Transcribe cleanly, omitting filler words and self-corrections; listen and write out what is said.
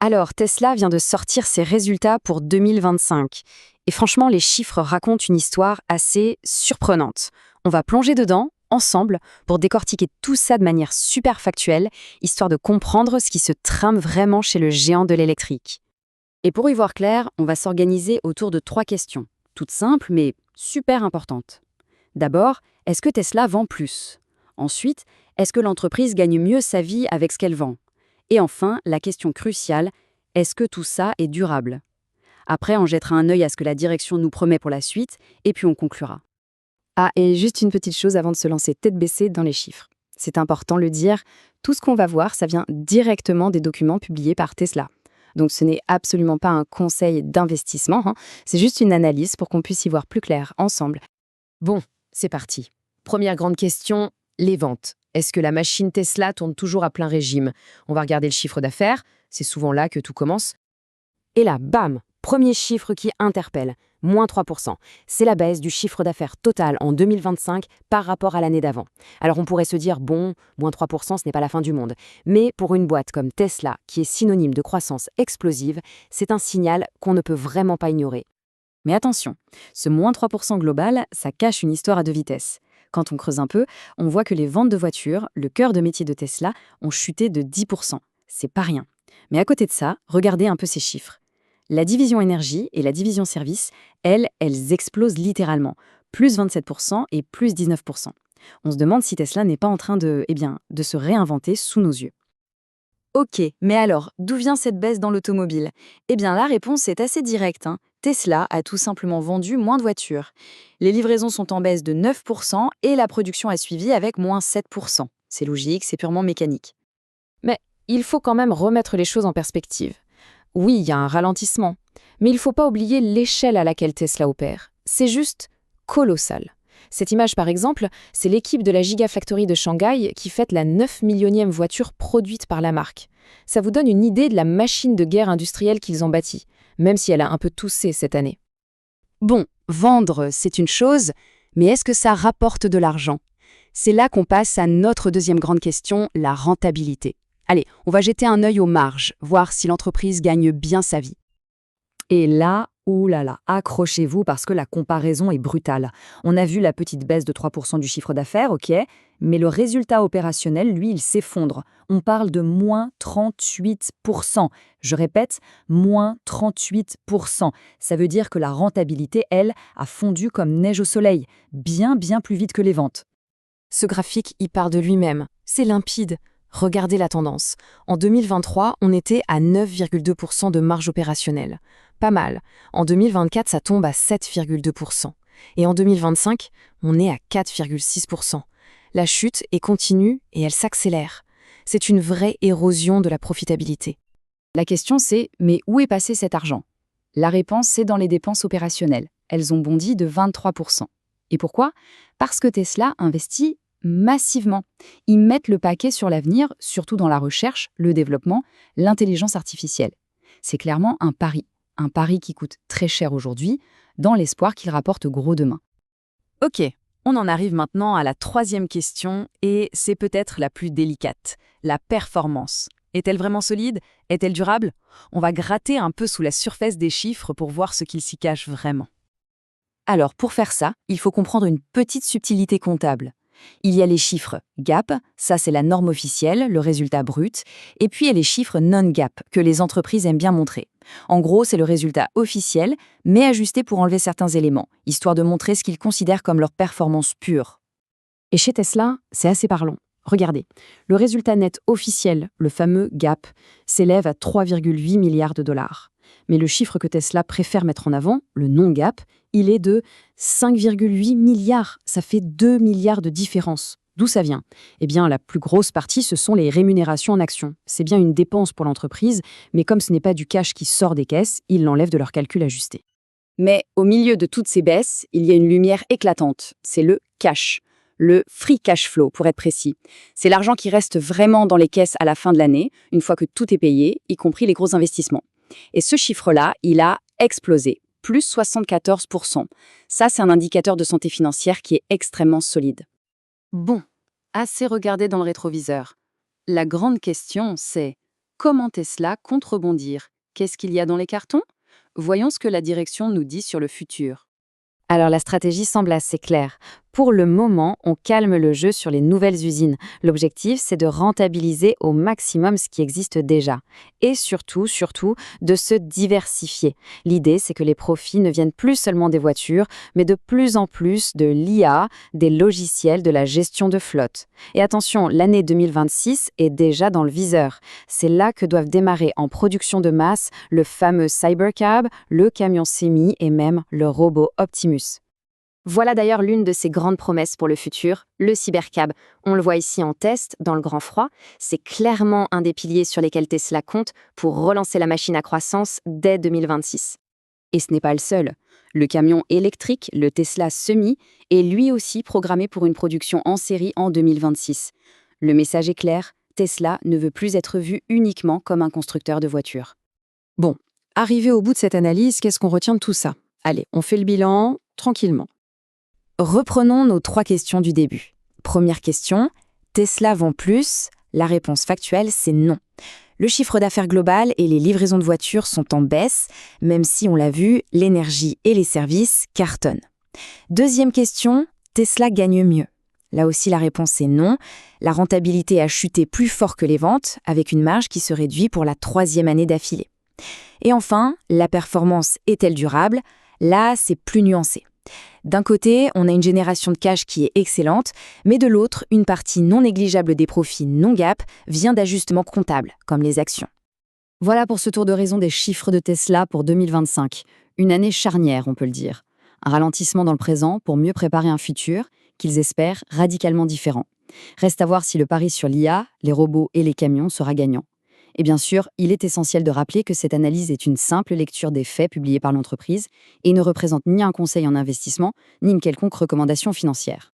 Alors, Tesla vient de sortir ses résultats pour 2025. Et franchement, les chiffres racontent une histoire assez surprenante. On va plonger dedans, ensemble, pour décortiquer tout ça de manière super factuelle, histoire de comprendre ce qui se trame vraiment chez le géant de l'électrique. Et pour y voir clair, on va s'organiser autour de 3 questions, toutes simples mais super importantes. D'abord, est-ce que Tesla vend plus? Ensuite, est-ce que l'entreprise gagne mieux sa vie avec ce qu'elle vend? Et enfin, la question cruciale, est-ce que tout ça est durable? Après, on jettera un œil à ce que la direction nous promet pour la suite, et puis on conclura. Ah, et juste une petite chose avant de se lancer tête baissée dans les chiffres. C'est important de le dire, tout ce qu'on va voir, ça vient directement des documents publiés par Tesla. Donc ce n'est absolument pas un conseil d'investissement, c'est juste une analyse pour qu'on puisse y voir plus clair ensemble. Bon, c'est parti. Première grande question, les ventes. Est-ce que la machine Tesla tourne toujours à plein régime? On va regarder le chiffre d'affaires, c'est souvent là que tout commence. Et là, bam, premier chiffre qui interpelle, moins 3%. C'est la baisse du chiffre d'affaires total en 2025 par rapport à l'année d'avant. Alors on pourrait se dire, bon, moins 3%, ce n'est pas la fin du monde. Mais pour une boîte comme Tesla, qui est synonyme de croissance explosive, c'est un signal qu'on ne peut vraiment pas ignorer. Mais attention, ce moins 3% global, ça cache une histoire à 2 vitesses. Quand on creuse un peu, on voit que les ventes de voitures, le cœur de métier de Tesla, ont chuté de 10%. C'est pas rien. Mais à côté de ça, regardez un peu ces chiffres. La division énergie et la division service, elles explosent littéralement, plus 27% et plus 19%. On se demande si Tesla n'est pas en train de se réinventer sous nos yeux. Ok, mais alors, d'où vient cette baisse dans l'automobile? Eh bien, la réponse est assez directe. Tesla a tout simplement vendu moins de voitures. Les livraisons sont en baisse de 9% et la production a suivi avec moins 7%. C'est logique, c'est purement mécanique. Mais il faut quand même remettre les choses en perspective. Oui, il y a un ralentissement, mais il ne faut pas oublier l'échelle à laquelle Tesla opère. C'est juste colossal. Cette image, par exemple, c'est l'équipe de la Gigafactory de Shanghai qui fête la 9 millionième voiture produite par la marque. Ça vous donne une idée de la machine de guerre industrielle qu'ils ont bâtie, même si elle a un peu toussé cette année. Bon, vendre, c'est une chose, mais est-ce que ça rapporte de l'argent? C'est là qu'on passe à notre deuxième grande question, la rentabilité. Allez, on va jeter un œil aux marges, voir si l'entreprise gagne bien sa vie. Et là, oulala, accrochez-vous parce que la comparaison est brutale. On a vu la petite baisse de 3% du chiffre d'affaires, ok, mais le résultat opérationnel, lui, il s'effondre. On parle de moins 38%. Je répète, moins 38%. Ça veut dire que la rentabilité, elle, a fondu comme neige au soleil, bien plus vite que les ventes. Ce graphique y part de lui-même. C'est limpide. Regardez la tendance. En 2023, on était à 9,2% de marge opérationnelle. Pas mal. En 2024, ça tombe à 7,2%. Et en 2025, on est à 4,6%. La chute est continue et elle s'accélère. C'est une vraie érosion de la profitabilité. La question c'est, mais où est passé cet argent? La réponse c'est dans les dépenses opérationnelles. Elles ont bondi de 23%. Et pourquoi? Parce que Tesla investit massivement. Ils mettent le paquet sur l'avenir, surtout dans la recherche, le développement, l'intelligence artificielle. C'est clairement un pari qui coûte très cher aujourd'hui, dans l'espoir qu'il rapporte gros demain. Ok, on en arrive maintenant à la troisième question, et c'est peut-être la plus délicate, la performance. Est-elle vraiment solide? Est-elle durable? On va gratter un peu sous la surface des chiffres pour voir ce qu'il s'y cache vraiment. Alors, pour faire ça, il faut comprendre une petite subtilité comptable. Il y a les chiffres GAAP, ça c'est la norme officielle, le résultat brut, et puis il y a les chiffres non-GAAP, que les entreprises aiment bien montrer. En gros, c'est le résultat officiel, mais ajusté pour enlever certains éléments, histoire de montrer ce qu'ils considèrent comme leur performance pure. Et chez Tesla, c'est assez parlant. Regardez, le résultat net officiel, le fameux GAAP, s'élève à 3,8 milliards de dollars. Mais le chiffre que Tesla préfère mettre en avant, le non-GAAP, il est de 5,8 milliards. Ça fait 2 milliards de différence. D'où ça vient? Eh bien, la plus grosse partie, ce sont les rémunérations en actions. C'est bien une dépense pour l'entreprise, mais comme ce n'est pas du cash qui sort des caisses, ils l'enlèvent de leur calcul ajusté. Mais au milieu de toutes ces baisses, il y a une lumière éclatante. C'est le cash. Le free cash flow, pour être précis. C'est l'argent qui reste vraiment dans les caisses à la fin de l'année, une fois que tout est payé, y compris les gros investissements. Et ce chiffre-là, il a explosé, plus 74%. Ça, c'est un indicateur de santé financière qui est extrêmement solide. Bon, assez regardé dans le rétroviseur. La grande question, c'est comment Tesla compte rebondir? Qu'est-ce qu'il y a dans les cartons? Voyons ce que la direction nous dit sur le futur. Alors la stratégie semble assez claire. Pour le moment, on calme le jeu sur les nouvelles usines. L'objectif, c'est de rentabiliser au maximum ce qui existe déjà. Et surtout, de se diversifier. L'idée, c'est que les profits ne viennent plus seulement des voitures, mais de plus en plus de l'IA, des logiciels, de la gestion de flotte. Et attention, l'année 2026 est déjà dans le viseur. C'est là que doivent démarrer en production de masse le fameux Cybercab, le camion semi et même le robot Optimus. Voilà d'ailleurs l'une de ses grandes promesses pour le futur, le Cybercab. On le voit ici en test, dans le grand froid. C'est clairement un des piliers sur lesquels Tesla compte pour relancer la machine à croissance dès 2026. Et ce n'est pas le seul. Le camion électrique, le Tesla Semi, est lui aussi programmé pour une production en série en 2026. Le message est clair, Tesla ne veut plus être vu uniquement comme un constructeur de voitures. Bon, arrivé au bout de cette analyse, qu'est-ce qu'on retient de tout ça? Allez, on fait le bilan tranquillement. Reprenons nos 3 questions du début. Première question, Tesla vend plus? La réponse factuelle, c'est non. Le chiffre d'affaires global et les livraisons de voitures sont en baisse, même si, on l'a vu, l'énergie et les services cartonnent. Deuxième question, Tesla gagne mieux? Là aussi, la réponse est non. La rentabilité a chuté plus fort que les ventes, avec une marge qui se réduit pour la 3e année d'affilée. Et enfin, la performance est-elle durable? Là, c'est plus nuancé. D'un côté, on a une génération de cash qui est excellente, mais de l'autre, une partie non négligeable des profits non GAAP vient d'ajustements comptables, comme les actions. Voilà pour ce tour d'horizon des chiffres de Tesla pour 2025. Une année charnière, on peut le dire. Un ralentissement dans le présent pour mieux préparer un futur, qu'ils espèrent radicalement différent. Reste à voir si le pari sur l'IA, les robots et les camions sera gagnant. Et bien sûr, il est essentiel de rappeler que cette analyse est une simple lecture des faits publiés par l'entreprise et ne représente ni un conseil en investissement, ni une quelconque recommandation financière.